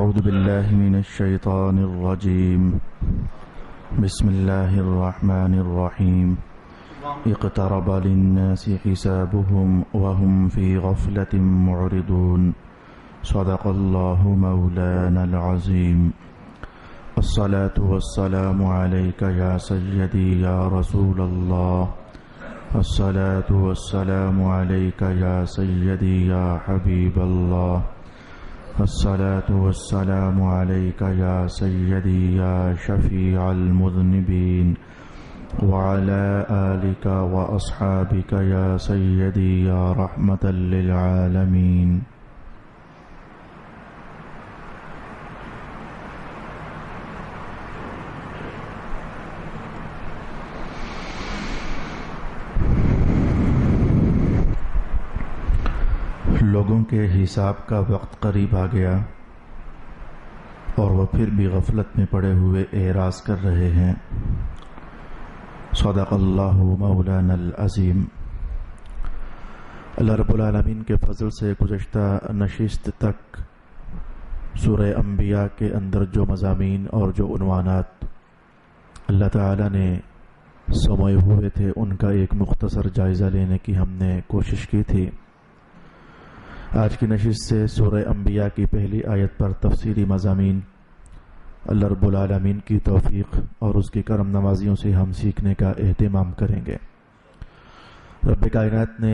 أعوذ بالله من الشيطان الرجيم بسم الله الرحمن الرحيم اقترب للناس حسابهم وهم في غفلة معرضون صدق الله مولانا العظيم الصلاة والسلام عليك يا سيدي يا رسول الله الصلاة والسلام عليك يا سيدي يا حبيب الله الصلاة والسلام عليك يا سيدي يا شفيع المذنبين وعلى آلك وأصحابك يا سيدي يا رحمة للعالمين. لوگوں کے حساب کا وقت قریب آ گیا اور وہ پھر بھی غفلت میں پڑے ہوئے اعراض کر رہے ہیں. صدق اللہ مولانا العظیم. اللہ رب العالمین کے فضل سے گزشتہ نشست تک سورہ انبیاء کے اندر جو مضامین اور جو عنوانات اللہ تعالی نے سموئے ہوئے تھے ان کا ایک مختصر جائزہ لینے کی ہم نے کوشش کی تھی. آج کی نشست سے سورہ انبیاء کی پہلی آیت پر تفصیلی مضامین اللہ رب العالمین کی توفیق اور اس کی کرم نوازیوں سے ہم سیکھنے کا اہتمام کریں گے. رب کائنات نے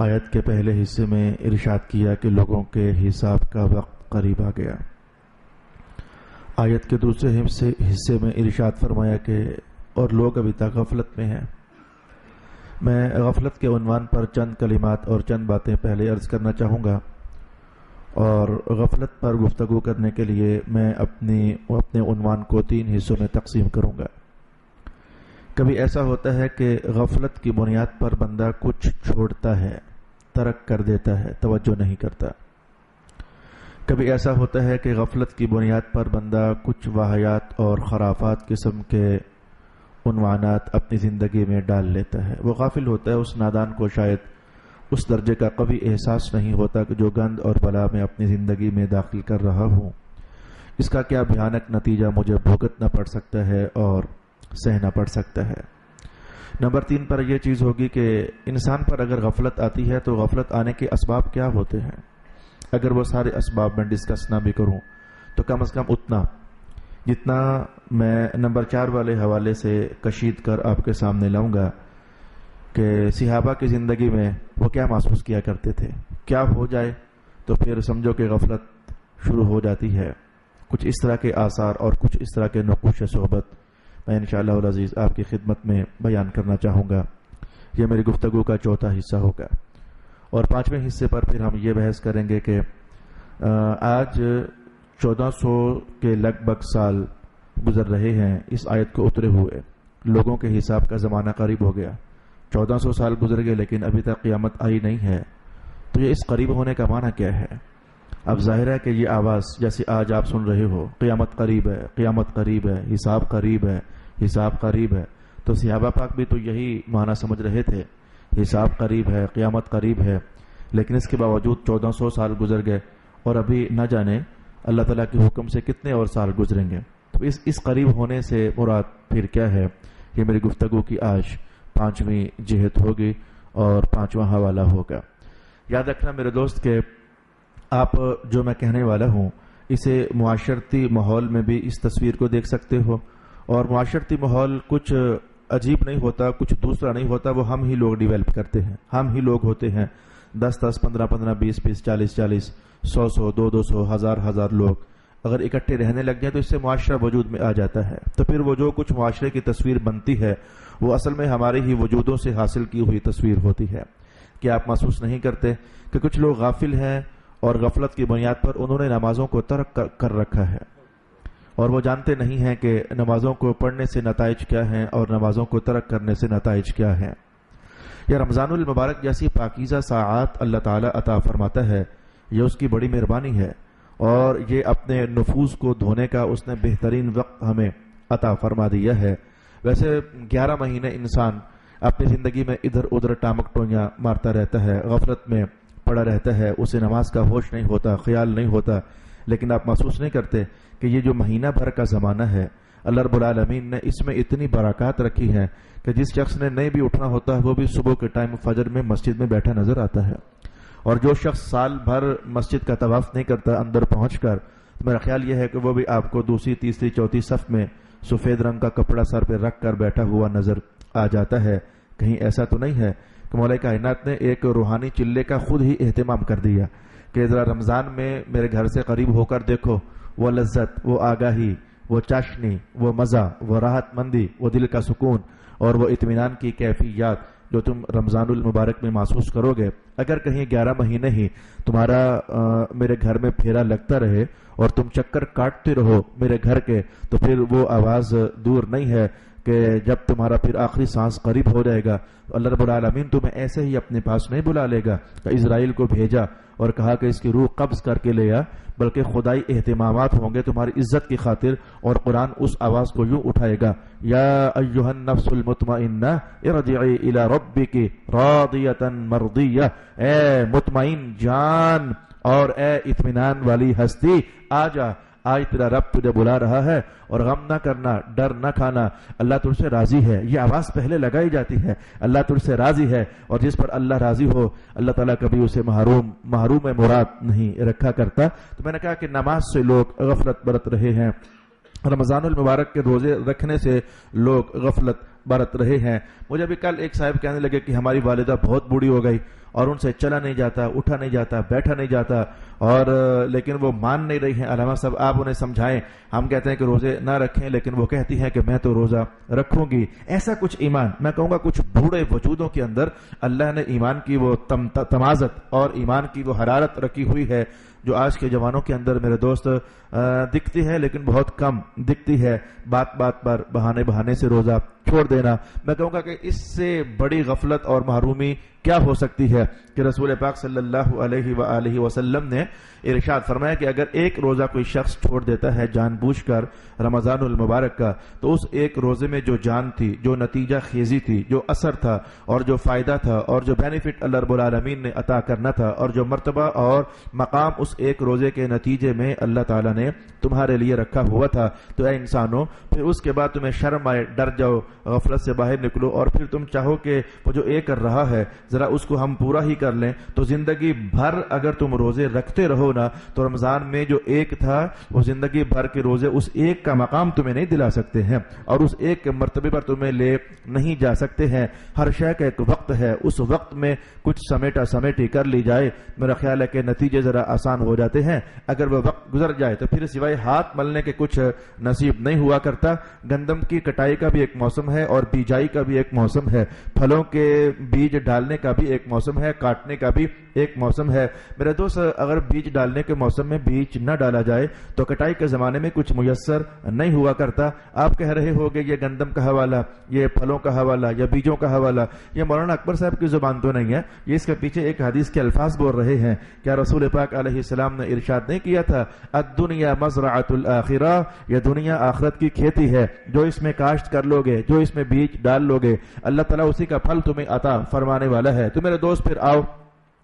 آیت کے پہلے حصے میں ارشاد کیا کہ لوگوں کے حساب کا وقت قریب آ گیا. آیت کے دوسرے حصے میں ارشاد فرمایا کہ اور لوگ ابھی تک غفلت میں ہیں. میں غفلت کے عنوان پر چند کلمات اور چند باتیں پہلے عرض کرنا چاہوں گا اور غفلت پر گفتگو کرنے کے لیے میں اپنے عنوان کو 3 حصوں میں تقسیم کروں گا. کبھی ایسا ہوتا ہے کہ غفلت کی بنیاد پر بندہ کچھ چھوڑتا ہے، ترک کر دیتا ہے، توجہ نہیں کرتا. کبھی ایسا ہوتا ہے کہ غفلت کی بنیاد پر بندہ کچھ واہیات اور خرافات قسم کے عنوانات اپنی زندگی میں ڈال لیتا ہے. وہ غافل ہوتا ہے. اس نادان کو شاید اس درجے کا کبھی احساس نہیں ہوتا کہ جو گند اور بلا میں اپنی زندگی میں داخل کر رہا ہوں اس کا کیا بھیانک نتیجہ مجھے بھگتنا پڑ سکتا ہے اور سہنا پڑ سکتا ہے. نمبر 3 پر یہ چیز ہوگی کہ انسان پر اگر غفلت آتی ہے تو غفلت آنے کے اسباب کیا ہوتے ہیں. اگر وہ سارے اسباب میں ڈسکس نہ بھی کروں تو کم از کم اتنا جتنا میں نمبر 4 والے حوالے سے کشید کر آپ کے سامنے لاؤں گا کہ صحابہ کی زندگی میں وہ کیا محسوس کیا کرتے تھے. کیا ہو جائے تو پھر سمجھو کہ غفلت شروع ہو جاتی ہے. کچھ اس طرح کے آثار اور کچھ اس طرح کے نقوش صحبت میں انشاءاللہ العزیز آپ کی خدمت میں بیان کرنا چاہوں گا. یہ میری گفتگو کا چوتھا حصہ ہوگا اور 5ویں حصے پر پھر ہم یہ بحث کریں گے کہ آج 1400 کے لگ بھگ سال گزر رہے ہیں اس آیت کو اترے ہوئے. لوگوں کے حساب کا زمانہ قریب ہو گیا. 1400 سال گزر گئے لیکن ابھی تک قیامت آئی نہیں ہے. تو یہ اس قریب ہونے کا معنی کیا ہے؟ اب ظاہر ہے کہ یہ آواز جیسے آج آپ سن رہے ہو قیامت قریب ہے، قیامت قریب ہے، حساب قریب ہے، حساب قریب ہے. تو صحابہ پاک بھی تو یہی معنی سمجھ رہے تھے، حساب قریب ہے، قیامت قریب ہے. لیکن اس کے باوجود 1400 سال گزر گئے اور ابھی نہ جانے اللہ تعالیٰ کے حکم سے کتنے اور سال گزریں گے. تو اس قریب ہونے سے مراد پھر کیا ہے؟ یہ میری گفتگو کی آج 5ویں جہت ہوگی اور 5واں حوالہ ہوگا. یاد رکھنا میرے دوست کہ آپ جو میں کہنے والا ہوں اسے معاشرتی ماحول میں بھی اس تصویر کو دیکھ سکتے ہو. اور معاشرتی ماحول کچھ عجیب نہیں ہوتا، کچھ دوسرا نہیں ہوتا. وہ ہم ہی لوگ ڈیولپ کرتے ہیں. ہم ہی لوگ ہوتے ہیں 10-10 15-15 20-20 40-40 100-100 200-200 1000-1000 لوگ اگر اکٹھے رہنے لگ جائیں تو اس سے معاشرہ وجود میں آ جاتا ہے. تو پھر وہ جو کچھ معاشرے کی تصویر بنتی ہے وہ اصل میں ہمارے ہی وجودوں سے حاصل کی ہوئی تصویر ہوتی ہے. کیا آپ محسوس نہیں کرتے کہ کچھ لوگ غافل ہیں اور غفلت کی بنیاد پر انہوں نے نمازوں کو ترک کر رکھا ہے اور وہ جانتے نہیں ہیں کہ نمازوں کو پڑھنے سے نتائج کیا ہیں اور نمازوں کو ترک کرنے سے نتائج کیا ہیں. یہ رمضان المبارک جیسی پاکیزہ ساعات اللہ تعالیٰ عطا فرماتا ہے، یہ اس کی بڑی مہربانی ہے اور یہ اپنے نفوس کو دھونے کا اس نے بہترین وقت ہمیں عطا فرما دیا ہے. ویسے 11 مہینے انسان اپنی زندگی میں ادھر ادھر ٹامک ٹوئیاں مارتا رہتا ہے، غفلت میں پڑا رہتا ہے، اسے نماز کا ہوش نہیں ہوتا، خیال نہیں ہوتا. لیکن آپ محسوس نہیں کرتے کہ یہ جو مہینہ بھر کا زمانہ ہے اللہ رب العالمین نے اس میں اتنی برکات رکھی ہیں کہ جس شخص نے نہیں بھی اٹھنا ہوتا ہے وہ بھی صبح کے ٹائم فجر میں مسجد میں بیٹھا نظر آتا ہے، اور جو شخص سال بھر مسجد کا طواف نہیں کرتا اندر پہنچ کر، میرا خیال یہ ہے کہ وہ بھی آپ کو دوسری تیسری چوتھی صف میں سفید رنگ کا کپڑا سر پہ رکھ کر بیٹھا ہوا نظر آ جاتا ہے۔ کہیں ایسا تو نہیں ہے کہ مولا کائنات نے ایک روحانی چلے کا خود ہی اہتمام کر دیا کہ ذرا رمضان میں میرے گھر سے قریب ہو کر دیکھو، وہ لذت، وہ آگاہی، وہ چاشنی، وہ مزہ، وہ راحت مندی، وہ دل کا سکون اور وہ اطمینان کی کیفیات جو تم رمضان المبارک میں محسوس کرو گے، اگر کہیں 11 مہینے ہی تمہارا میرے گھر میں پھیرا لگتا رہے اور تم چکر کاٹتے رہو میرے گھر کے، تو پھر وہ آواز دور نہیں ہے کہ جب تمہارا پھر آخری سانس قریب ہو جائے گا اللہ رب العالمین تمہیں ایسے ہی اپنے پاس نہیں بلا لے گا کہ اسرائیل کو بھیجا اور کہا کہ اس کی روح قبض کر کے لے آ، بلکہ خدائی اہتمامات ہوں گے تمہاری عزت کی خاطر، اور قرآن اس آواز کو یوں اٹھائے گا، یا ایھا النفس المطمئنہ ارجعی الی ربک راضیۃ مرضیہ، اے مطمئن جان اور اے اطمینان والی ہستی آ جا، آج تیرا رب تجھے بلا رہا ہے، اور غم نہ کرنا، ڈر نہ کھانا، اللہ تجھ سے راضی ہے۔ یہ آواز پہلے لگائی جاتی ہے، اللہ تجھ سے راضی ہے، اور جس پر اللہ راضی ہو اللہ تعالیٰ کبھی اسے محروم مراد نہیں رکھا کرتا۔ تو میں نے کہا کہ نماز سے لوگ غفلت برت رہے ہیں، رمضان المبارک کے روزے رکھنے سے لوگ غفلت برت رہے ہیں۔ مجھے بھی کل ایک صاحب کہنے لگے کہ ہماری والدہ بہت بوڑھی ہو گئی اور ان سے چلا نہیں جاتا، اٹھا نہیں جاتا، بیٹھا نہیں جاتا، اور لیکن وہ مان نہیں رہی ہیں۔ علامہ صاحب آپ انہیں سمجھائیں، ہم کہتے ہیں کہ روزے نہ رکھیں لیکن وہ کہتی ہیں کہ میں تو روزہ رکھوں گی۔ ایسا کچھ ایمان، میں کہوں گا کچھ بوڑھے وجودوں کے اندر اللہ نے ایمان کی وہ تمازت اور ایمان کی وہ حرارت رکھی ہوئی ہے جو آج کے جوانوں کے اندر میرے دوست دکھتی ہے لیکن بہت کم دکھتی ہے۔ بات بات پر بہانے سے روزہ چھوڑ دینا، میں کہوں گا کہ اس سے بڑی غفلت اور محرومی کیا ہو سکتی ہے کہ رسول پاک صلی اللہ علیہ وآلہ وسلم نے ارشاد فرمایا کہ اگر ایک روزہ کوئی شخص چھوڑ دیتا ہے جان بوجھ کر رمضان المبارک کا، تو اس ایک روزے میں جو جان تھی، جو نتیجہ خیزی تھی، جو اثر تھا اور جو فائدہ تھا اور جو بینیفٹ اللہ رب العالمین نے عطا کرنا تھا اور جو مرتبہ اور مقام اس ایک روزے کے نتیجے میں اللہ تعالیٰ نے تمہارے لیے رکھا ہوا تھا، تو اے انسانوں پھر اس کے بعد تمہیں شرم آئے، ڈر جاؤ، غفلت سے باہر نکلو، اور پھر تم چاہو کہ وہ جو ایک کر رہا ہے ذرا اس کو ہم پورا ہی کر لیں، تو زندگی بھر اگر تم روزے رکھتے رہو نا تو رمضان میں جو ایک تھا وہ زندگی بھر کے روزے اس ایک کا مقام تمہیں نہیں دلا سکتے ہیں اور اس ایک کے مرتبے پر تمہیں لے نہیں جا سکتے ہیں۔ ہر شے کا ایک وقت ہے، اس وقت میں کچھ سمیٹی کر لی جائے، میرا خیال ہے کہ نتیجے ذرا آسان ہو جاتے ہیں۔ اگر وہ وقت گزر جائے تو پھر سوائے ہاتھ ملنے کے کچھ نصیب نہیں ہوا کرتا۔ گندم کی کٹائی کا بھی ایک موسم ہے اور بیجائی کا بھی ایک موسم ہے، پھلوں کے بیج ڈالنے کا بھی ایک موسم ہے، کاٹنے کا بھی ایک موسم ہے۔ میرے دوست اگر بیج ڈالنے کے موسم میں بیج نہ ڈالا جائے تو کٹائی کے زمانے میں کچھ میسر نہیں ہوا کرتا۔ آپ کہہ رہے ہوگے یہ گندم کا حوالہ، یہ پھلوں کا حوالہ یا بیجوں کا حوالہ، یہ مولانا اکبر صاحب کی زبان تو نہیں ہے، یہ اس کے پیچھے ایک حدیث کے الفاظ بول رہے ہیں۔ کیا رسول پاک علیہ السلام نے ارشاد نہیں کیا تھا الدنیا مزرعۃ الآخرہ، یہ دنیا آخرت کی کھیتی ہے، جو اس میں کاشت کر لو گے، جو اس میں بیج ڈال لو گے اللہ تعالیٰ اسی کا پھل تمہیں عطا فرمانے والا ہے۔ تو میرے دوست پھر آؤ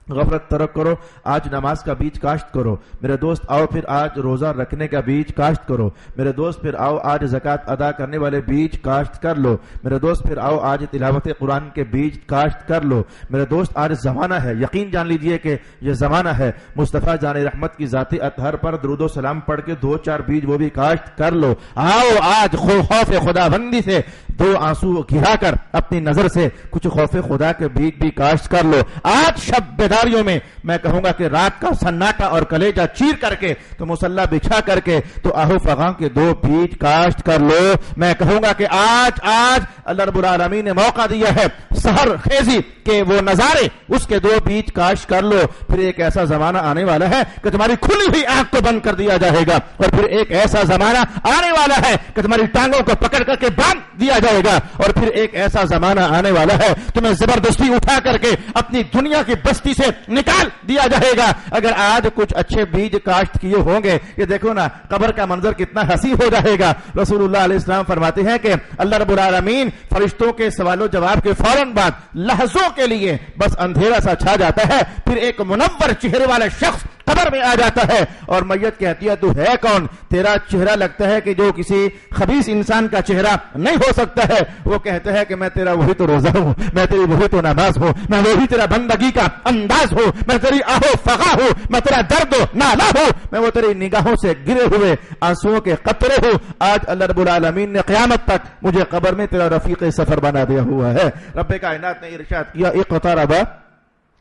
غفلت ترک کرو، آج نماز کا بیج کاشت کرو۔ میرے دوست آؤ پھر آج روزہ رکھنے کا بیج کاشت کرو۔ میرے دوست پھر آؤ آج زکوٰۃ ادا کرنے والے بیج کاشت کر لو۔ میرے دوست پھر آؤ آج تلاوت قرآن کے بیج کاشت کر لو۔ میرے دوست آج زمانہ ہے، یقین جان لیجئے کہ یہ زمانہ ہے، مصطفیٰ جان رحمت کی ذات اطہر پر درود و سلام پڑھ کے 2-4 بیج وہ بھی کاشت کر لو۔ آؤ آج خوف خدا بندی سے 2 آنسو گرا کر اپنی نظر سے کچھ خوف خدا کے بیج بھی کاشت کر لو۔ آج شب بیداریوں میں میں کہوں گا کہ رات کا سناٹا اور کلیجہ چیر کر کے تو مصلی بچھا کر کے تو آہو فغاں کے 2 بیج کاشت کر لو۔ میں کہوں گا کہ آج اللہ رب العالمین نے موقع دیا ہے سحر خیزی کے وہ نظارے، اس کے 2 بیج کاشت کر لو۔ پھر ایک ایسا زمانہ آنے والا ہے کہ تمہاری کھلی ہوئی آنکھ کو بند کر دیا جائے گا، اور پھر ایک ایسا زمانہ آنے والا ہے کہ تمہاری ٹانگوں کو پکڑ کر کے باندھ دیا جائے گا، اور پھر ایک ایسا زمانہ آنے والا ہے تمہیں زبردستی اٹھا کر کے اپنی دنیا کی بستی سے نکال دیا جائے گا۔ اگر آج کچھ اچھے بیج کاشت کیے ہوں گے، یہ دیکھو نا قبر کا منظر کتنا حسین ہو جائے گا۔ رسول اللہ علیہ السلام فرماتے ہیں کہ اللہ رب العالمین فرشتوں کے سوال و جواب کے فوراً بعد لحظوں کے لیے بس اندھیرا سا چھا جاتا ہے، پھر ایک منور چہرے والا شخص قبر میں آ جاتا ہے اور میت کہتی ہے تو ہے کون؟ تیرا چہرہ لگتا ہے کہ جو کسی خبیث انسان کا چہرہ نہیں ہو سکتا ہے. وہ کہتا ہے کہ میں تیرا وہی تو روزہ ہوں, میں تیری وہی تو نماز ہوں, میں وہی تیرا بندگی کا انداز ہوں, میں تیری آہو فغا ہوں, میں تیرا درد و نالا ہوں, میں وہ تیری نگاہوں سے گرے ہوئے آنسوؤں کے قطرے ہوں. آج اللہ رب العالمین نے قیامت تک مجھے قبر میں تیرا رفیق سفر بنا دیا ہوا ہے. رب کائنات نے ارشاد کیا اقترب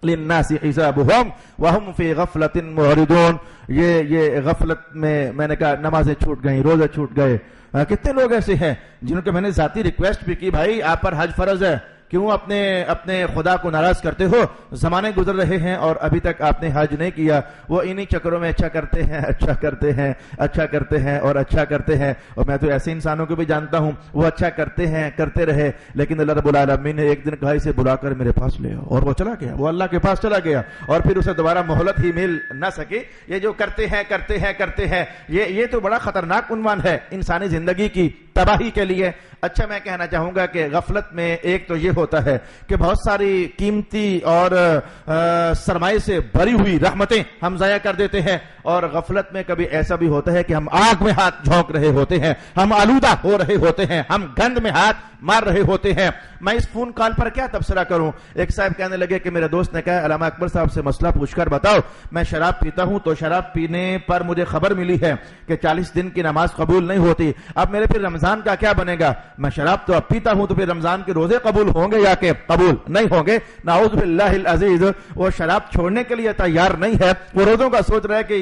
للناس حسابهم وهم في غفلة معرضون. یہ غفلت میں نے کہا نمازیں چھوٹ گئیں, روزے چھوٹ گئے. کتنے لوگ ایسے ہیں جنہوں کے میں نے ذاتی ریکویسٹ بھی کی, بھائی آپ پر حج فرض ہے, کیوں اپنے خدا کو ناراض کرتے ہو؟ زمانے گزر رہے ہیں اور ابھی تک آپ نے حج نہیں کیا. وہ انہی چکروں میں اچھا کرتے ہیں, اچھا کرتے ہیں, اچھا کرتے ہیں اور اچھا کرتے ہیں. اور میں تو ایسے انسانوں کو بھی جانتا ہوں وہ اچھا کرتے ہیں, کرتے رہے, لیکن اللہ رب العالمین نے ایک دن کہا اسے بلا کر میرے پاس لے آؤ, اور وہ چلا گیا, وہ اللہ کے پاس چلا گیا, اور پھر اسے دوبارہ مہلت ہی مل نہ سکی. یہ جو کرتے ہیں یہ تو بڑا خطرناک عنوان ہے انسانی زندگی کی تباہی کے لیے. اچھا, میں کہنا چاہوں گا کہ غفلت میں ایک تو یہ ہوتا ہے کہ بہت ساری قیمتی اور سرمایے سے بھری ہوئی رحمتیں ہم ضائع کر دیتے ہیں, اور غفلت میں کبھی ایسا بھی ہوتا ہے کہ ہم آگ میں ہاتھ جھونک رہے ہوتے ہیں, ہم آلودہ ہو رہے ہوتے ہیں, ہم گند میں ہاتھ مار رہے ہوتے ہیں. میں اس فون کال پر کیا تبصرہ کروں؟ ایک صاحب کہنے لگے کہ میرے دوست نے کہا علامہ اکبر صاحب سے مسئلہ پوچھ کر بتاؤ, میں شراب پیتا ہوں تو شراب پینے پر مجھے خبر ملی ہے کہ 40 دن کی نماز قبول نہیں ہوتی, اب میرے پھر رمضان کا کیا بنے گا؟ میں شراب تو اب پیتا ہوں تو پھر رمضان کے روزے قبول ہوں گے یا کہ قبول نہیں ہوں گے؟ نعوذ باللہ العزیز, وہ شراب چھوڑنے کے لیے تیار نہیں ہے, وہ روزوں کا سوچ رہا ہے کہ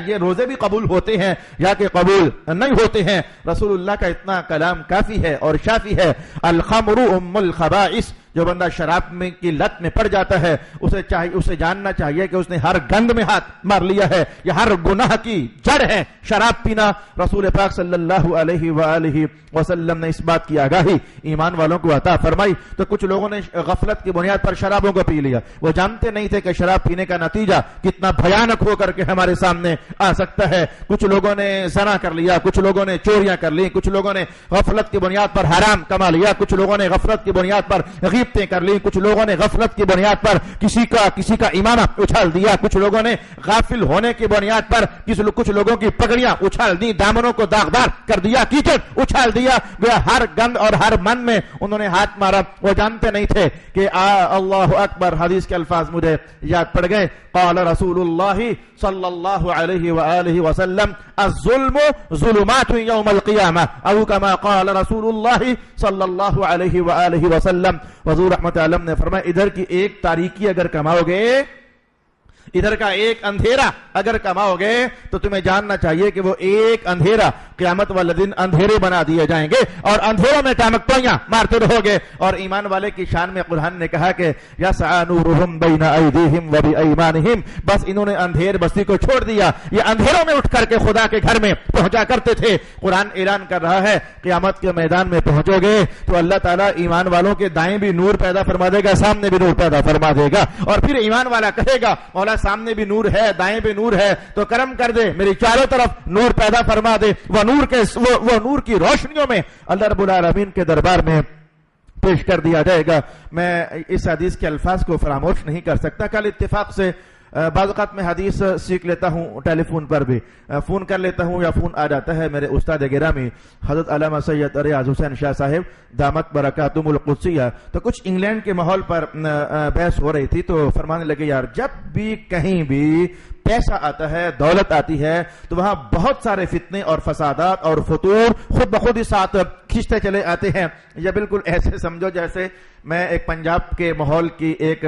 یہ روزے بھی قبول ہوتے ہیں یا کہ قبول نہیں ہوتے ہیں. رسول اللہ کا اتنا کلام کافی ہے اور شافی ہے. الخمر ام الخبائث, جو بندہ شراب میں کی لت میں پڑ جاتا ہے اسے جاننا چاہیے کہ اس نے ہر گند میں ہاتھ مار لیا ہے, یہ ہر گناہ کی جڑ ہے شراب پینا. رسول پاک صلی اللہ علیہ وآلہ وسلم نے اس بات کی آگاہی ایمان والوں کو عطا فرمائی. تو کچھ لوگوں نے غفلت کی بنیاد پر شرابوں کو پی لیا, وہ جانتے نہیں تھے کہ شراب پینے کا نتیجہ کتنا بھیانک ہو کر کے ہمارے سامنے آ سکتا ہے. کچھ لوگوں نے زنا کر لیا, کچھ لوگوں نے چوریاں کر لی, کچھ لوگوں نے غفلت کی بنیاد پر حرام کما لیا, کچھ لوگوں نے غفلت کی بنیاد پر غیبتیں کر لی, کچھ لوگوں نے غفلت کی بنیاد پر کسی کا امامہ اچھال دیا, کچھ لوگوں نے غافل ہونے کی بنیاد پر کچھ لوگوں کی پگڑیاں اچھال دی, دامنوں کو داغدار کر دیا, کیچڑ اچھال دیا. گویا ہر گند اور ہر من میں انہوں نے ہاتھ مارا. وہ جانتے نہیں تھے کہ اللہ اکبر. حدیث کے الفاظ مجھے یاد پڑ گئے. قال رسول اللہ صلی اللہ علیہ وآلہ وسلم الظلم ظلمات یوم القیامہ او کما قال رسول اللہ صلی اللہ علیہ وآلہ وسلم. حضور رحمت عالم نے فرمایا ادھر کی ایک تاریکی اگر کماؤ گے, ادھر کا ایک اندھیرا اگر کماؤ گے تو تمہیں جاننا چاہیے کہ وہ ایک اندھیرا قیامت والے دن اندھیرے بنا دیے جائیں گے اور اندھیروں میں ٹامکٹوئیاں مارتے رہو گے. اور ایمان والے کی شان میں قرآن نے کہا کہ یسعی نورہم بین ایدیہم وبایمانہم, بس انہوں نے اندھیر بستی کو چھوڑ دیا, یہ اندھیروں میں اٹھ کر کے خدا کے گھر میں پہنچا کرتے تھے. قرآن اعلان کر رہا ہے قیامت کے میدان میں پہنچو گے تو اللہ تعالیٰ ایمان والوں کے دائیں بھی نور پیدا فرما دے گا, سامنے بھی نور پیدا فرما دے گا. اور پھر ایمان والا کہے گا مولا سامنے بھی نور ہے, دائیں بھی نور ہے, تو کرم کر دے میری چاروں طرف نور پیدا فرما دے. وہ نور کی روشنیوں میں اللہ رب العالمین کے دربار میں پیش کر دیا جائے گا. میں اس حدیث کے الفاظ کو فراموش نہیں کر سکتا. کل اتفاق سے بعض اوقات میں حدیث سیکھ لیتا ہوں, ٹیلی فون پر بھی فون کر لیتا ہوں یا فون آ جاتا ہے میرے استاد گرامی حضرت علامہ سید ریاض حسین شاہ صاحب دامت برکاتہم القدسیہ. تو کچھ انگلینڈ کے ماحول پر بحث ہو رہی تھی تو فرمانے لگے یار جب بھی کہیں بھی پیسہ آتا ہے, دولت آتی ہے, تو وہاں بہت سارے فتنے اور فسادات اور فتور خود بخود ہی ساتھ کھینچتے چلے آتے ہیں. یہ بالکل ایسے سمجھو جیسے میں ایک پنجاب کے ماحول کی ایک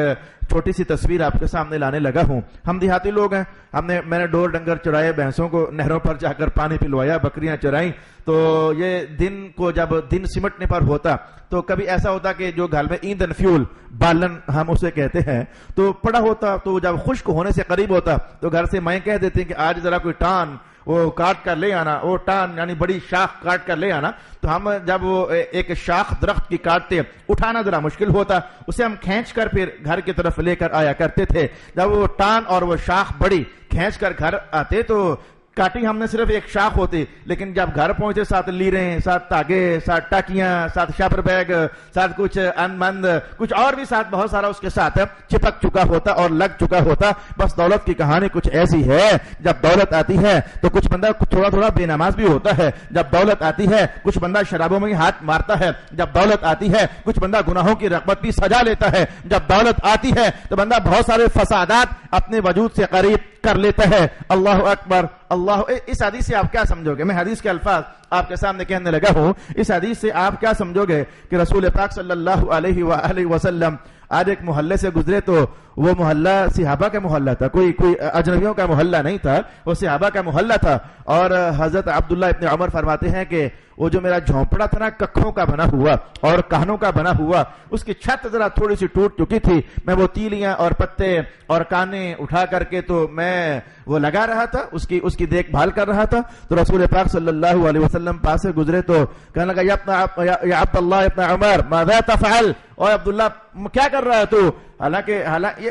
چھوٹی سی تصویر آپ کے سامنے لانے لگا ہوں. ہم دیہاتی لوگ ہیں, میں نے ڈور ڈنگر چرائے, بھینسوں کو نہروں پر جا کر پانی پلوایا, بکریاں چرائیں. تو یہ دن کو جب دن سمٹنے پر ہوتا تو کبھی ایسا ہوتا کہ جو گھر میں ایندھن فیول بالن ہم اسے کہتے ہیں تو پڑا ہوتا, تو جب خشک ہونے سے قریب ہوتا تو گھر سے مائیں کہہ دیتے ہیں کہ آج ذرا کوئی ٹان وہ کاٹ کر لے آنا, وہ ٹان یعنی بڑی شاخ کاٹ کر لے آنا. تو ہم جب وہ ایک شاخ درخت کی کاٹتے اٹھانا ذرا مشکل ہوتا, اسے ہم کھینچ کر پھر گھر کی طرف لے کر آیا کرتے تھے. جب وہ ٹان اور وہ شاخ بڑی کھینچ کر گھر آتے تو کاٹی ہم نے صرف ایک شاخ ہوتی، لیکن جب گھر پہنچے ساتھ لیریں، ساتھ تاگے، ساتھ ٹاکیاں، ساتھ شاپر بیگ، ساتھ کچھ انمند، کچھ اور بھی ساتھ بہت سارا اس کے ساتھ چپک چکا ہوتا اور لگ چکا ہوتا۔ بس دولت کی کہانی کچھ ایسی ہے، جب دولت آتی ہے تو کچھ بندہ تھوڑا تھوڑا بے نماز بھی ہوتا ہے، جب دولت آتی ہے کچھ بندہ شرابوں میں ہاتھ مارتا ہے، جب دولت آتی ہے کچھ بندہ گناہوں کی رغبت بھی سجا لیتا ہے، جب دولت آتی ہے تو بندہ بہت سارے فسادات اپنے وجود سے قریب کر لیتا ہے۔ اللہ اکبر اللہ۔ اس حدیث سے آپ کیا سمجھو گے؟ میں حدیث کے الفاظ آپ کے سامنے کہنے لگا ہوں۔ اس حدیث سے آپ کیا سمجھو گے کہ رسول پاک صلی اللہ علیہ وآلہ وسلم آج ایک محلے سے گزرے تو وہ محلہ صحابہ کا محلہ تھا، کوئی اجنبیوں کا محلہ نہیں تھا، وہ صحابہ کا محلہ تھا۔ اور حضرت عبداللہ ابن عمر فرماتے ہیں کہ وہ جو میرا جھونپڑا تھا نا ککھوں کا بنا ہوا اور کانوں کا بنا ہوا، اس کی چھت ذرا تھوڑی سی ٹوٹ چکی تھی، میں وہ تیلیاں اور پتے اور کانے اٹھا کر کے تو میں وہ لگا رہا تھا، اس کی دیکھ بھال کر رہا تھا۔ تو رسول پاک صلی اللہ علیہ وسلم پاس سے گزرے تو کہنے لگا یا عبداللہ ابن عمر ماذا تفعل، اور عبداللہ کیا کر رہا ہے تو؟ حالانکہ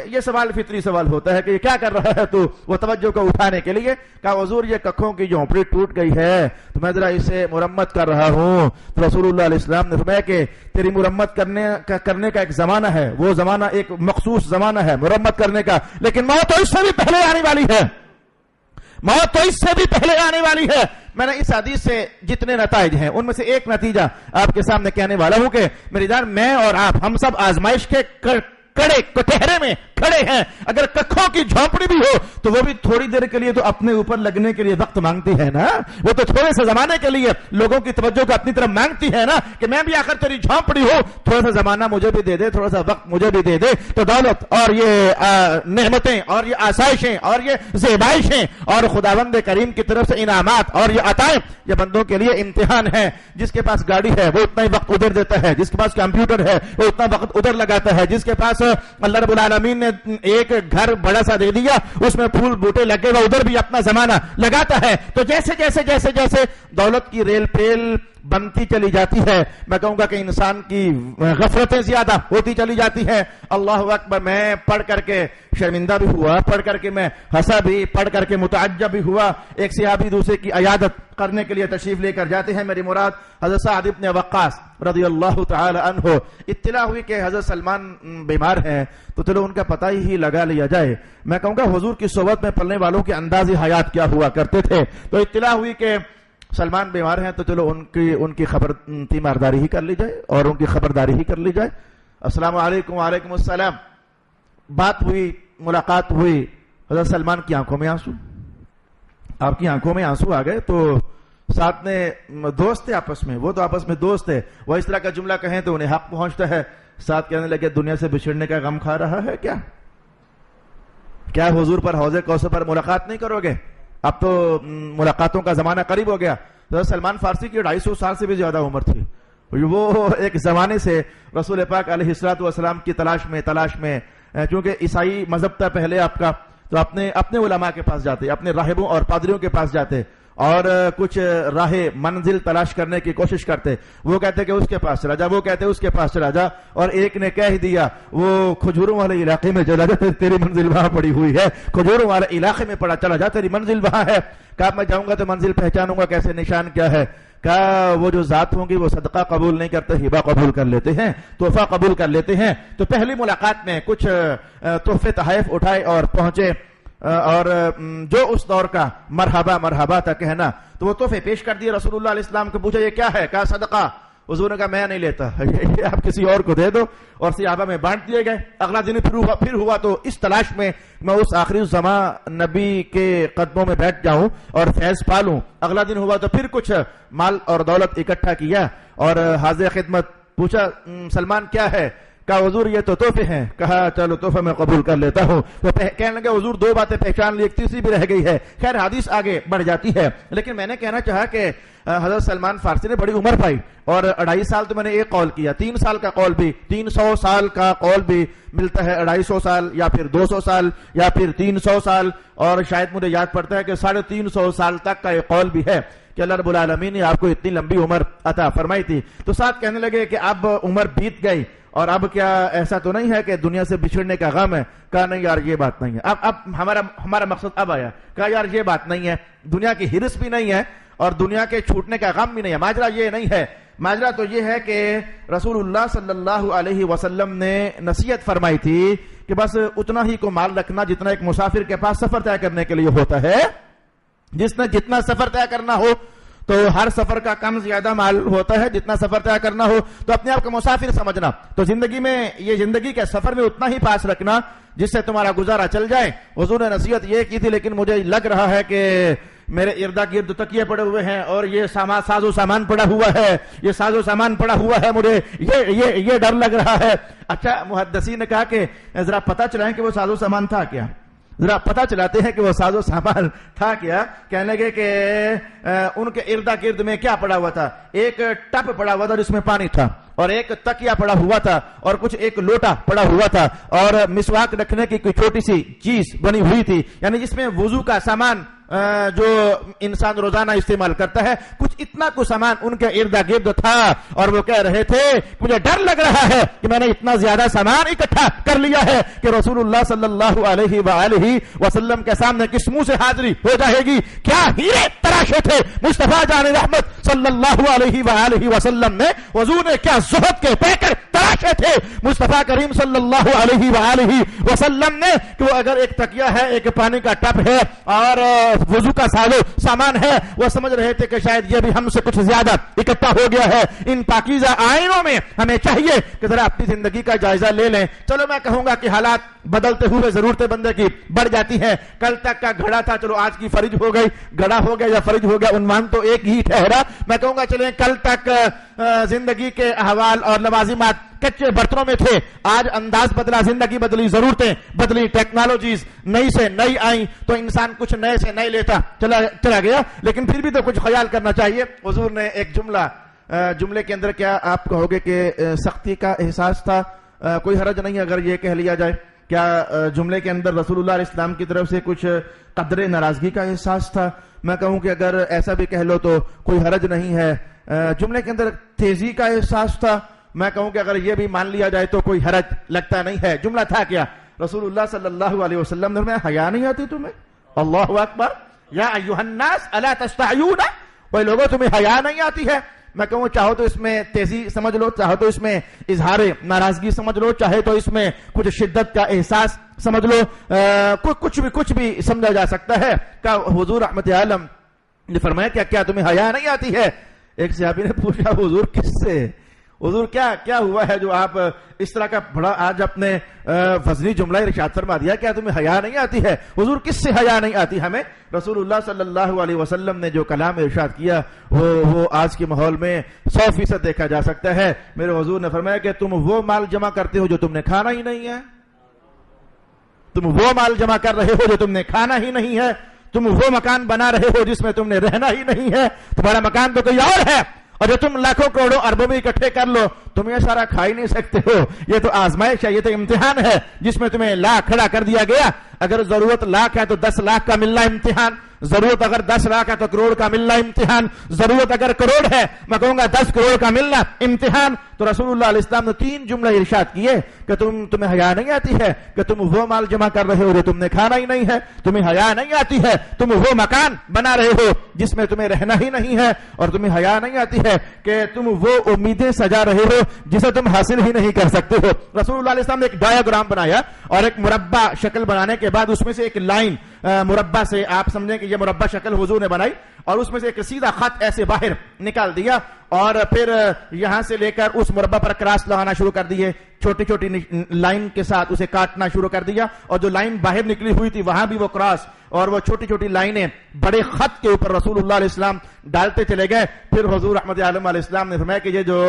یہ سوال فطری سوال ہوتا ہے کہ یہ کیا کر رہا ہے تو؟ وہ توجہ کو اٹھانے کے لیے کہا حضور یہ ککھوں کی جھونپڑی ٹوٹ گئی ہے تو میں ذرا اسے مرمت کر رہا ہوں۔ تو رسول اللہ علیہ السلام نے فرمایا کہ تیری مرمت کرنے کا ایک زمانہ ہے، وہ زمانہ ایک مخصوص زمانہ ہے مرمت کرنے کا، لیکن موت تو اس سے بھی پہلے آنے والی ہے، موت تو اس سے بھی پہلے آنے والی ہے۔ میں نے اس حدیث سے جتنے نتائج ہیں ان میں سے ایک نتیجہ آپ کے سامنے کہنے والا ہوں کہ میری جان میں اور آپ ہم سب آزمائش کے کٹہرے میں کھڑے ہیں۔ اگر ککھوں کی جھونپڑی بھی ہو تو وہ بھی تھوڑی دیر کے لیے تو اپنے اوپر لگنے کے لیے وقت مانگتی ہے نا، وہ تو تھوڑے سے زمانے کے لیے لوگوں کی توجہ کو اپنی طرف مانگتی ہے نا کہ میں بھی آخر تیری جھونپڑی ہوں، تھوڑا سا زمانہ مجھے بھی دے دے، تھوڑا سا وقت مجھے بھی دے دے۔ تو دولت اور یہ نعمتیں اور یہ آسائشیں اور یہ زیبائشیں اور خداوند کریم کی طرف سے انعامات اور یہ عطائیں یہ بندوں کے لیے امتحان ہے۔ جس کے پاس گاڑی ہے وہ اتنا ہی وقت ادھر دیتا ہے، جس کے پاس کمپیوٹر ہے وہ اتنا وقت ادھر لگاتا ہے، جس کے پاس اللہ رب العالمین نے ایک گھر بڑا سا دے دیا اس میں پھول بوٹے لگے گا ادھر بھی اپنا زمانہ لگاتا ہے۔ تو جیسے دولت کی ریل پیل بنتی چلی جاتی ہے، میں کہوں گا کہ انسان کی غفلتیں زیادہ ہوتی چلی جاتی ہیں۔ اللہ اکبر۔ میں پڑھ کر کے شرمندہ بھی ہوا، پڑھ کر کے میں ہنسا بھی، پڑھ کر کے متعجب بھی ہوا۔ ایک صحابی دوسرے کی عیادت کرنے کے لیے تشریف لے کر جاتے ہیں، میری مراد حضرت سعد بن وقاص رضی اللہ تعالی عنہ۔ اطلاع ہوئی کہ حضرت سلمان بیمار ہیں تو چلو ان کا پتہ ہی لگا لیا جائے۔ میں کہوں گا حضور کی صحبت میں پلنے والوں کے انداز حیات کیا ہوا کرتے تھے۔ تو اطلاع ہوئی کہ سلمان بیمار ہیں تو چلو ان کی خبر تیمارداری ہی کر لی جائے اور ان کی خبرداری ہی کر لی جائے۔ السلام علیکم وعلیکم السلام۔ بات ہوئی، ملاقات ہوئی، حضرت سلمان کی آنکھوں میں آنسو، آپ کی آنکھوں میں آنسو آ گئے۔ تو ساتھ میں دوست تھے آپس میں، وہ تو آپس میں دوست ہے، وہ اس طرح کا جملہ کہیں تو انہیں حق پہنچتا ہے۔ ساتھ کہنے لگے دنیا سے بچھڑنے کا غم کھا رہا ہے کیا حضور پر حوض کوثر پر ملاقات نہیں کرو گے؟ اب تو ملاقاتوں کا زمانہ قریب ہو گیا۔ حضرت سلمان فارسی کی 250 سال سے بھی زیادہ عمر تھی، وہ ایک زمانے سے رسول پاک علیہ الصلوۃ والسلام کی تلاش میں کیونکہ عیسائی مذہب تھا پہلے آپ کا، تو اپنے علماء کے پاس جاتے، اپنے راہبوں اور پادریوں کے پاس جاتے اور کچھ راہ منزل تلاش کرنے کی کوشش کرتے۔ وہ کہتے کہ اس کے پاس چلا جا، وہ کہتے اس کے پاس چلا جا، اور ایک نے کہہ دیا وہ کھجوروں والے علاقے میں چلا جا، تیری منزل وہاں پڑی ہوئی ہے، کھجوروں والے علاقے میں پڑا چلا جا، تیری منزل وہاں ہے۔ کہا میں جاؤں گا تو منزل پہچانوں گا کیسے، نشان کیا ہے؟ کہا وہ جو ذات ہوں گی وہ صدقہ قبول نہیں کرتے، ہبہ قبول کر لیتے ہیں، تحفہ قبول کر لیتے ہیں۔ تو پہلی ملاقات میں کچھ تحفے تحائف اٹھائے اور پہنچے، اور جو اس دور کا مرحبا تھا کہنا، تو وہ تحفے پیش کر دیے۔ رسول اللہ علیہ السلام کو پوچھا یہ کیا ہے؟ کہا صدقہ۔ حضور نے کہا میں نہیں لیتا، یہ آپ کسی اور کو دے دو، اور صحابہ میں بانٹ دیے گئے۔ اگلا دن پھر ہوا تو اس تلاش میں اس آخری زمان نبی کے قدموں میں بیٹھ جاؤں اور فیض پالوں۔ اگلا دن ہوا تو پھر کچھ مال اور دولت اکٹھا کیا اور حاضر خدمت پوچھا سلمان کیا ہے؟ کہا حضور یہ تو تحفے ہیں۔ کہا چلو تحفہ میں قبول کر لیتا ہوں۔ تو کہنے لگے حضور 2 باتیں پہچان لی، ایک تیسری بھی رہ گئی ہے۔ خیر حدیث آگے بڑھ جاتی ہے، لیکن میں نے کہنا چاہا کہ حضرت سلمان فارسی نے بڑی عمر پائی، اور 2.5 سال تو میں نے ایک قول کیا، 3 سال کا قول بھی، 300 سال کا قول بھی ملتا ہے، 250 سال یا پھر 200 سال یا پھر 300 سال، اور شاید مجھے یاد پڑتا ہے کہ 350 سال تک کا ایک قول بھی ہے کہ اللہ رب العالمین نے آپ کو اتنی لمبی عمر عطا فرمائی تھی۔ تو ساتھ کہنے لگے کہ اب عمر بیت گئی اور اب کیا ایسا تو نہیں ہے کہ دنیا سے بچھڑنے کا غم ہے؟ کہا نہیں یار یہ بات نہیں ہے. اب ہمارا مقصد اب آیا. کہا یار یہ بات نہیں ہے, دنیا کی ہرس بھی نہیں ہے اور دنیا کے چھوٹنے کا غم بھی نہیں ہے. ماجرا یہ نہیں ہے, ماجرا تو یہ ہے کہ رسول اللہ صلی اللہ علیہ وسلم نے نصیحت فرمائی تھی کہ بس اتنا ہی کو مال رکھنا جتنا ایک مسافر کے پاس سفر طے کرنے کے لیے ہوتا ہے. جس نے جتنا سفر طے کرنا ہو تو ہر سفر کا کم زیادہ مال ہوتا ہے, جتنا سفر طے کرنا ہو تو اپنے آپ کو مسافر سمجھنا. تو زندگی میں یہ زندگی کے سفر میں اتنا ہی پاس رکھنا جس سے تمہارا گزارا چل جائے. حضور نے نصیحت یہ کی تھی, لیکن مجھے لگ رہا ہے کہ میرے اردا گرد تکیے پڑے ہوئے ہیں اور یہ ساز و سامان پڑا ہوا ہے, یہ ساز و سامان پڑا ہوا ہے, مجھے یہ ڈر لگ رہا ہے. اچھا, محدثین نے کہا کہ ذرا پتہ چلائیں کہ وہ ساز و سامان تھا کیا, ذرا پتہ چلاتے ہیں کہ وہ ساز و سامان تھا کیا. کہنے لگے کہ ان کے اردا گرد میں کیا پڑا ہوا تھا؟ ایک ٹپ پڑا ہوا تھا جس میں پانی تھا, اور ایک تکیا پڑا ہوا تھا, اور کچھ ایک لوٹا پڑا ہوا تھا, اور مسواک رکھنے کی کوئی چھوٹی سی چیز بنی ہوئی تھی, یعنی جس میں وضو کا سامان جو انسان روزانہ استعمال کرتا ہے, کچھ اتنا کو سامان ان کے ارد گرد تھا. اور وہ کہہ رہے تھے مجھے ڈر لگ رہا ہے کہ میں نے اتنا زیادہ سامان اکٹھا کر لیا ہے کہ رسول اللہ صلی اللہ علیہ وآلہ وسلم کے سامنے کس منہ سے حاضری ہو جائے گی. کیا ہیرے تراشے تھے مصطفیٰ جان رحمت صلی اللہ علیہ وآلہ وسلم نے, حضور نے کیا زہد کے پیکر تراشے تھے مصطفیٰ کریم صلی اللہ علیہ وآلہ وسلم نے, کہ وہ اگر ایک تکیہ ہے, ایک پانی کا ٹپ ہے اور وضو کا سازو سامان ہے, وہ سمجھ رہے تھے کہ شاید یہ بھی ہم سے کچھ زیادہ اکٹھا ہو گیا ہے. ان پاکیزہ آئینوں میں ہمیں چاہیے کہ ذرا اپنی زندگی کا جائزہ لے لیں. چلو میں کہوں گا کہ حالات بدلتے ہوئے ضرورتیں بندے کی بڑھ جاتی ہیں. کل تک کا گھڑا تھا, چلو آج کی فرج ہو گئی, گڑا ہو گیا یا فرج ہو گیا, عنوان تو ایک ہی ٹھہرا. میں کہوں گا چلیں کل تک زندگی کے احوال اور لوازمات کچے برتنوں میں تھے, آج انداز بدلا, زندگی بدلی, ضرورتیں بدلی, ٹیکنالوجیز نئی سے نئی آئیں, تو انسان کچھ نئے سے نئے لیتا چلا گیا. لیکن پھر بھی تو کچھ خیال کرنا چاہیے. حضور نے ایک جملے کے اندر کیا آپ کہو گے کہ سختی کا احساس تھا؟ کوئی حرج نہیں اگر یہ کہہ لیا جائے. کیا جملے کے اندر رسول اللہ علیہ السلام کی طرف سے کچھ قدر ناراضگی کا احساس تھا؟ میں کہوں کہ اگر ایسا بھی کہہ لو تو کوئی حرج نہیں ہے. جملے کے اندر تیزی کا احساس تھا؟ میں کہوں کہ اگر یہ بھی مان لیا جائے تو کوئی حرج لگتا نہیں ہے. جملہ تھا کیا؟ رسول اللہ صلی اللہ علیہ وسلم نے فرمایا حیا نہیں آتی تمہیں؟ اللہ اکبر. یا ایھا الناس الا تستحیون, وہ لوگوں تمہیں حیا نہیں آتی ہے؟ میں کہوں چاہو تو اس میں تیزی سمجھ لو, چاہو تو اس میں اظہار ناراضگی سمجھ لو, چاہے تو اس میں کچھ شدت کا احساس سمجھ لو, کچھ بھی سمجھا جا سکتا ہے. کہ حضور رحمت عالم نے فرمایا کیا تمہیں حیا نہیں آتی ہے؟ ایک صحابی نے پوچھا حضور کس سے, حضور کیا ہوا ہے جو آپ اس طرح کا بڑا آج اپنے وزنی جملہ ارشاد فرما دیا, کیا تمہیں حیا نہیں آتی ہے؟ حضور کس سے حیا نہیں آتی ہمیں؟ رسول اللہ صلی اللہ علیہ وسلم نے جو کلام ارشاد کیا وہ آج کے ماحول میں 100% دیکھا جا سکتا ہے. میرے حضور نے فرمایا کہ تم وہ مال جمع کرتے ہو جو تم نے کھانا ہی نہیں ہے, تم وہ مال جمع کر رہے ہو جو تم نے کھانا ہی نہیں ہے, تم وہ مکان بنا رہے ہو جس میں تم نے رہنا ہی نہیں ہے, تمہارا مکان تو کوئی اور ہے, اور جو تم لاکھوں کروڑوں اربوں میں اکٹھے کر لو تم یہ سارا کھا ہی نہیں سکتے ہو. یہ تو آزمائش ہے, یہ تو امتحان ہے جس میں تمہیں لاکھ کھڑا کر دیا گیا. اگر ضرورت لاکھ ہے تو 10 لاکھ کا ملنا امتحان, ضرورت اگر 10 لاکھ ہے تو کروڑ کا ملنا امتحان, ضرورت اگر کروڑ ہے میں کہوں گا 10 کروڑ کا ملنا امتحان. تو رسول اللہ علیہ السلام نے 3 جملہ ارشاد کیے کہ تمہیں حیا نہیں آتی ہے کہ تم وہ مال جمع کر رہے ہو جو تم نے کھانا ہی نہیں ہے, تمہیں حیا نہیں آتی ہے تم وہ مکان بنا رہے ہو جس میں تمہیں رہنا ہی نہیں ہے, اور تمہیں حیا نہیں آتی ہے کہ تم وہ امیدیں سجا رہے ہو جسے تم حاصل ہی نہیں کر سکتے ہو. رسول اللہ علیہ السلام نے ایک ڈایاگرام بنایا اور ایک مربع شکل بنانے کے بعد اس میں سے ایک لائن مربع سے, آپ سمجھیں کہ یہ مربع شکل حضور نے بنائی, اور اس میں سے ایک سیدھا خط ایسے باہر نکال دیا, اور پھر یہاں سے لے کر اس مربع پر کراس لگانا شروع کر دیے, چھوٹی چھوٹی لائن کے ساتھ اسے کاٹنا شروع کر دیا, اور جو لائن باہر نکلی ہوئی تھی وہاں بھی وہ کراس اور وہ چھوٹی چھوٹی لائنیں بڑے خط کے اوپر رسول اللہ علیہ السلام ڈالتے چلے گئے. پھر حضور رحمت عالم علیہ السلام نے فرمایا کہ یہ جو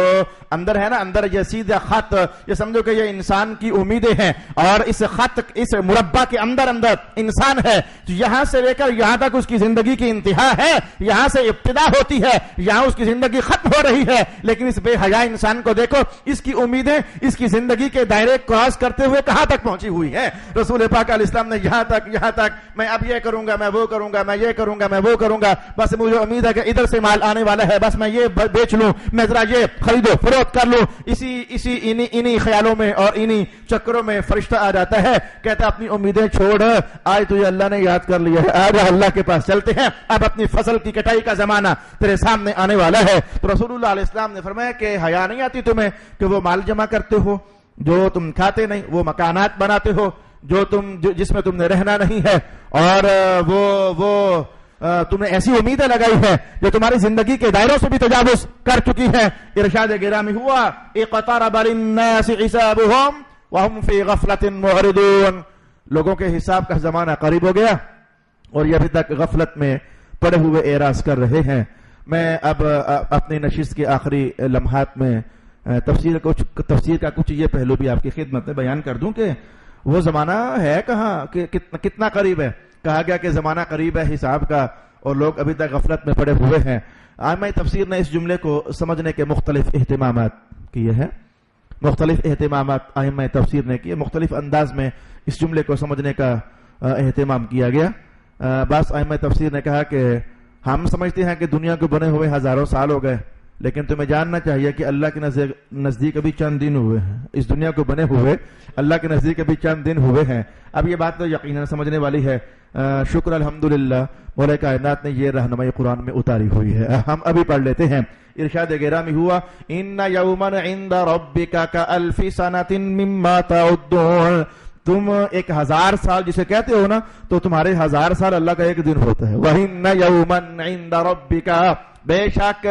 اندر ہے نا, اندر یہ سیدھا خط, یہ سمجھو کہ یہ انسان کی امیدیں ہیں, اور اس خط اس مربع کے اندر انسان ہے. یہاں سے لے کر یہاں تک اس کی زندگی کی انتہا ہے, یہاں سے ابتدا ہوتی ہے, یہاں اس کی زندگی ختم ہو رہی ہے. لیکن اس بے حیا انسان کو دیکھو, اس کی امیدیں اس کی زندگی کے دائرے کراس کرتے ہوئے کہاں تک پہنچی ہوئی ہیں. رسول پاک علیہ السلام نے یہاں تک میں اب یہ کروں گا, میں وہ کروں گا, میں یہ کروں گا, میں وہ کروں گا, بس مجھے امید ہے کہ ادھر سے مال آنے والا ہے، بس میں یہ بیچ لوں، میں ذرا یہ خرید و فروخت کر لوں، انہی خیالوں میں اور انہی چکروں میں فرشتہ آ جاتا ہے، کہتا اپنی امیدیں چھوڑ، آج تجھے اللہ نے یاد کر لیا ہے، آج اللہ کے پاس چلتے ہیں، اب اپنی فصل کی کٹائی کا زمانہ تیرے سامنے آنے والا ہے۔ تو رسول اللہ علیہ السلام نے فرمایا کہ حیا نہیں آتی تمہیں کہ وہ مال جمع کرتے ہو جو تم کھاتے نہیں، وہ مکانات بناتے ہو جس میں تم نے رہنا نہیں ہے، اور وہ تم نے ایسی امیدیں لگائی ہے جو تمہاری زندگی کے دائروں سے بھی تجاوز کر چکی ہے۔ ارشاد گرامی ہوا اقترب للناس حسابهم وهم في غفلة معرضون، لوگوں کے حساب کا زمانہ قریب ہو گیا اور یہ ابھی تک غفلت میں پڑے ہوئے اعراض کر رہے ہیں۔ میں اب اپنی نشست کے آخری لمحات میں تفسیر کا کچھ یہ پہلو بھی آپ کی خدمت میں بیان کر دوں کہ وہ زمانہ ہے کہاں، کہ کتنا قریب ہے۔ کہا گیا کہ زمانہ قریب ہے حساب کا اور لوگ ابھی تک غفلت میں پڑے ہوئے ہیں۔ عامہ تفسیر نے اس جملے کو سمجھنے کے مختلف اہتمامات کیے ہیں، مختلف اہتمامات ائمہ تفسیر نے کیے، مختلف انداز میں اس جملے کو سمجھنے کا اہتمام کیا گیا۔ بعض ائمہ تفسیر نے کہا کہ ہم سمجھتے ہیں کہ دنیا کو بنے ہوئے ہزاروں سال ہو گئے، لیکن تمہیں جاننا چاہیے کہ اللہ کے نزدیک ابھی چند دن ہوئے ہیں، اس دنیا کو بنے ہوئے اللہ کے نزدیک ابھی چند دن ہوئے ہیں۔ اب یہ بات تو یقیناً سمجھنے والی ہے، شکر الحمدللہ مولا کائنات نے یہ رہنمائی قرآن میں اتاری ہوئی ہے۔ ہم ابھی پڑھ لیتے ہیں۔ ارشاد گرامی ہوا ان یوما عند ربک کالف سنۃ مما تعدون، تم 1000 سال جسے کہتے ہو نا، تو تمہارے 1000 سال اللہ کا ایک دن ہوتا ہے۔ وَإِنَّ يَوْمًا عِندَ رَبِّكَ، بے شک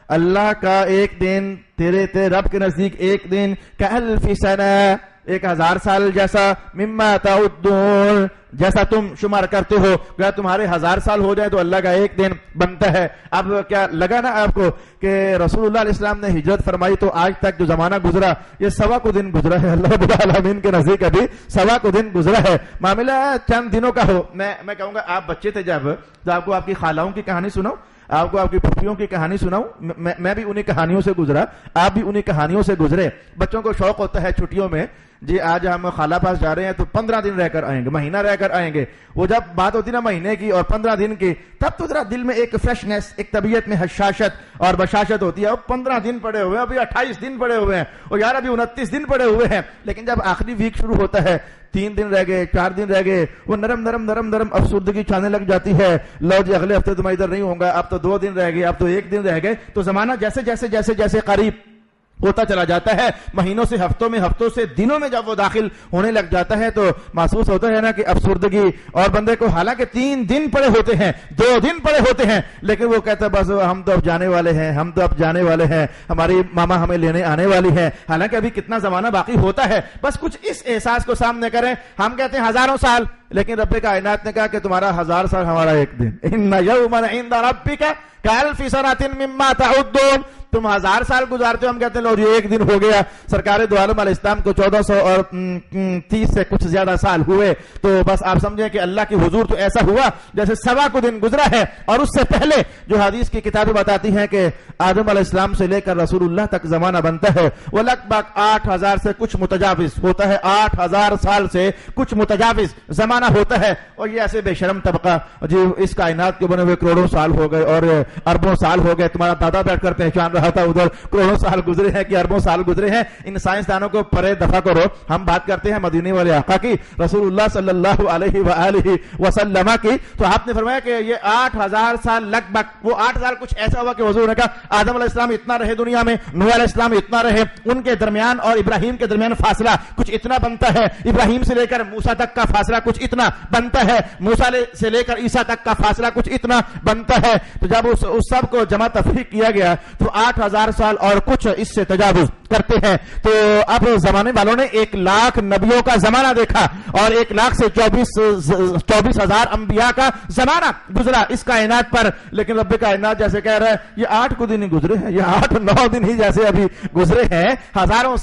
اللہ کا ایک دن تیرے رب کے نزدیک ایک دن کالف سنہ، 1000 سال جیسا، مما تعدون جیسا تم شمار کرتے ہو، اگر تمہارے 1000 سال ہو جائے تو اللہ کا ایک دن بنتا ہے۔ اب کیا لگا نا آپ کو کہ رسول اللہ علیہ السلام نے ہجرت فرمائی تو آج تک جو زمانہ گزرا یہ 1.25 دن گزرا ہے، اللہ رب العالمین کے نزدیک ابھی 1.25 دن گزرا ہے، معاملہ چند دنوں کا ہو۔ میں کہوں گا آپ بچے تھے جب آپ کو آپ کی خالاؤں کی کہانی سناؤ، آپ کو آپ کی پھوپھیوں کی کہانی سناؤں، میں بھی انہی کہانیوں سے گزرا، آپ بھی انہی کہانیوں سے گزرے۔ بچوں کو شوق ہوتا ہے چھٹیوں میں، جی آج ہم خالہ پاس جا رہے ہیں تو 15 دن رہ کر آئیں گے، مہینہ رہ کر آئیں گے۔ وہ جب بات ہوتی نا مہینے کی اور 15 دن کی، تب تو ذرا دل میں ایک فریشنس، ایک طبیعت میں حشاشت اور بشاشت ہوتی ہے۔ اب 15 دن پڑے ہوئے ہیں، ابھی 28 دن پڑے ہوئے ہیں، اور یار ابھی 29 دن پڑے ہوئے ہیں۔ لیکن جب آخری ویک شروع ہوتا ہے، 3 دن رہ گئے، 4 دن رہ گئے، وہ نرم افسردگی چھانے لگ جاتی ہے۔ لو جی اگلے ہفتے تمہیں ادھر نہیں ہوں گا، اب تو 2 دن رہ گئے، اب تو 1 دن رہ گئے۔ تو زمانہ جیسے قریب ہوتا چلا جاتا ہے، مہینوں سے ہفتوں میں، ہفتوں سے دنوں میں جب وہ داخل ہونے لگ جاتا ہے تو محسوس ہوتا ہے نا کہ افسردگی، اور بندے کو حالانکہ 3 دن پڑے ہوتے ہیں، 2 دن پڑے ہوتے ہیں، لیکن وہ کہتا ہے بس ہم تو اب جانے والے ہیں، ہم تو اب جانے والے ہیں، ہماری ماما ہمیں لینے آنے والی ہے، حالانکہ ابھی کتنا زمانہ باقی ہوتا ہے۔ بس کچھ اس احساس کو سامنے کریں، ہم کہتے ہیں ہزاروں سال، لیکن رب کائنات نے کہا کہ تمہارا 1000 سال ہمارا ایک دن۔ ان یوما عند ربک کالف سنۃ مما تعدون، تم 1000 سال گزارتے ہو، ہم کہتے ہیں لو جی ایک دن ہو گیا۔ سرکار دو عالم علیہ السلام کو 1430 سے کچھ زیادہ سال ہوئے، تو بس آپ سمجھیں کہ اللہ کی حضور تو ایسا ہوا جیسے 1.25 دن گزرا ہے۔ اور اس سے پہلے جو حدیث کی کتابیں بتاتی ہیں کہ آدم علیہ السلام سے لے کر رسول اللہ تک زمانہ بنتا ہے، وہ لگ بھگ 8000 سے کچھ متجاوز ہوتا ہے، 8000 سال سے کچھ متجاوز زمانہ ہوتا ہے۔ اور یہ ایسے بے شرم طبقہ جی اس کائنات کے بنے ہوئے کروڑوں سال ہو گئے اور اربوں سال ہو گئے، تمہارا دادا بیٹھ کر پہچان رہا تھا ادھر کروڑوں سال گزرے ہیں کہ اربوں سال گزرے ہیں۔ ان سائنسدانوں کو پرے دفع کرو، ہم بات کرتے ہیں مدینے والے آقا کی، رسول اللہ صلی اللہ علیہ وآلہ وسلم کی۔ تو آپ نے فرمایا کہ یہ 8000 سال لگ بھگ، وہ 8000 کچھ ایسا ہوا کہ حضور نے کہا آدم علیہ السلام اتنا رہے دنیا میں، نوح علیہ السلام اتنا رہے، ان کے درمیان اور ابراہیم کے درمیان فاصلہ کچھ اتنا بنتا ہے، ابراہیم سے لے کر موسیٰ تک کا فاصلہ کچھ اتنا بنتا ہے، موسیٰ سے لے کر عیسیٰ تک کا فاصلہ کچھ اتنا بنتا ہے۔ تو جب اس سب کو جمع تفریق کیا گیا تو 8000 سال اور کچھ اس سے تجاوز کرتے ہیں۔ تو اب زمانے والوں نے 1,00,000 نبیوں کا زمانہ دیکھا اور 1,00,000 سے 24,000 انبیاء کا زمانہ گزرا اس کائنات پر، لیکن رب کائنات جیسے کہہ رہا ہے یہ 8 کو دن ہی گزرے ہیں، یہ 8-9 دن ہی جیسے ابھی گزرے ہیں، ہزاروں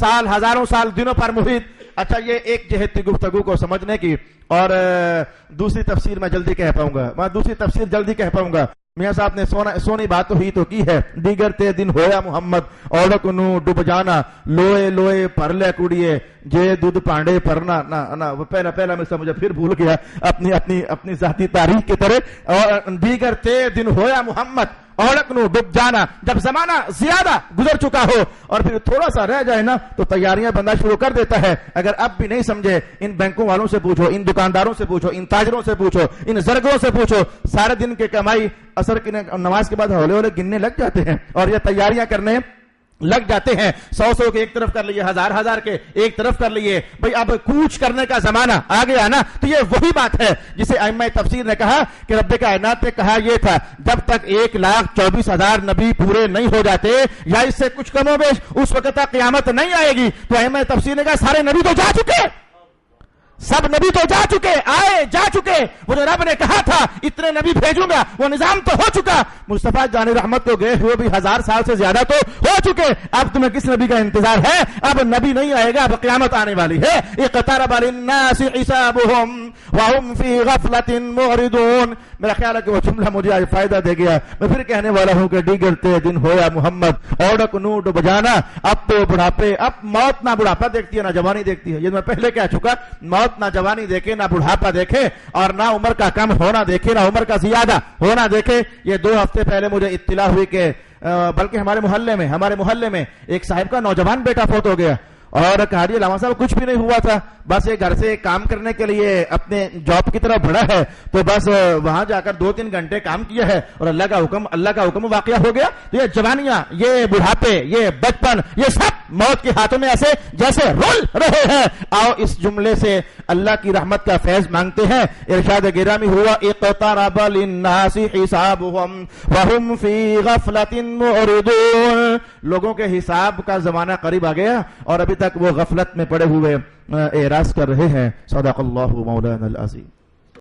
سال دنوں پر محیط۔ اچھا یہ ایک جہت تھی گفتگو کو سمجھنے کی، اور دوسری تفسیر میں جلدی کہہ پاؤں گا، میاں صاحب نے سونی بات تو ہی تو کی ہے، دیگر تے دن ہویا محمد اولک نو ڈب جانا، لوئے پر لے کڑیے جے دودھ پانڈے پرنا نا وہ پہلا میں مجھے پھر بھول گیا اپنی ذاتی تاریخ کی طرح۔ اور دیگر تے دن ہویا محمد اوڑکنو ڈب جانا، جب زمانہ زیادہ گزر چکا ہو اور پھر تھوڑا سا رہ جائے نا تو تیاریاں بندہ شروع کر دیتا ہے. اگر اب بھی نہیں سمجھے، ان بینکوں والوں سے پوچھو، ان دکانداروں سے پوچھو، ان تاجروں سے پوچھو، ان زرگروں سے پوچھو، سارے دن کی کمائی عصر کی نماز کے بعد ہولے ہولے گننے لگ جاتے ہیں اور یہ تیاریاں کرنے لگ جاتے ہیں. 100 کے ایک طرف کر لیے، 1000 کے ایک طرف کر لیے. بھئی اب کوچ کرنے کا زمانہ آ گیا نا. تو یہ وہی بات ہے جسے ائمہ تفسیر نے کہا کہ رب کائنات نے کہا یہ تھا جب تک 1,24,000 نبی پورے نہیں ہو جاتے یا اس سے کچھ کم و بیش اس وقت تک قیامت نہیں آئے گی. تو ائمہ تفسیر نے کہا سارے نبی تو جا چکے، سب نبی تو جا چکے، آئے جا چکے. وہ جو رب نے کہا تھا اتنے نبی بھیجوں گا وہ نظام تو ہو چکا. مصطفیٰ جان رحمت کو گئے ہوئے بھی 1000 سال سے زیادہ تو ہو چکے. اب تمہیں کس نبی کا انتظار ہے؟ اب نبی نہیں آئے گا، اب قیامت آنے والی ہے. اقترب للناس حسابهم وهم في غفلة معرضون. میرا خیال ہے کہ وہ جملہ مجھے آج فائدہ دے گیا. میں پھر کہنے والا ہوں کہ ڈگرتے دن ہویا محمد اوڑک نوٹ بجانا. اب تو بڑھاپے، اب موت نہ بڑھاپا دیکھتی ہے نہ جوانی دیکھتی ہے. یہ میں پہلے کہہ چکا، موت نہ جوانی دیکھے نہ بڑھاپا دیکھے اور نہ عمر کا کم ہونا دیکھے نہ عمر کا زیادہ ہونا دیکھے. یہ 2 ہفتے پہلے مجھے اطلاع ہوئی کہ بلکہ ہمارے محلے میں ایک صاحب کا نوجوان بیٹا فوت ہو گیا اور کہا جی علامہ صاحب کچھ بھی نہیں ہوا تھا، بس یہ گھر سے کام کرنے کے لیے اپنے جاب کی طرف بڑھا ہے تو بس وہاں جا کر 2-3 گھنٹے کام کیا ہے اور اللہ کا حکم واقعہ ہو گیا. تو یہ جوانیاں، یہ بڑھاپے، یہ بچپن، یہ سب موت کے ہاتھوں میں ایسے جیسے رول رہے ہیں. آؤ اس جملے سے اللہ کی رحمت کا فیض مانگتے ہیں. ارشاد گرامی ہوا اقترب للناس حسابهم وهم في غفلة معرضون. لوگوں کے حساب کا زمانہ قریب آ گیا اور ابھی تک وہ غفلت میں پڑے ہوئے اعراض کر رہے ہیں. صدق اللہ مولانا العظیم.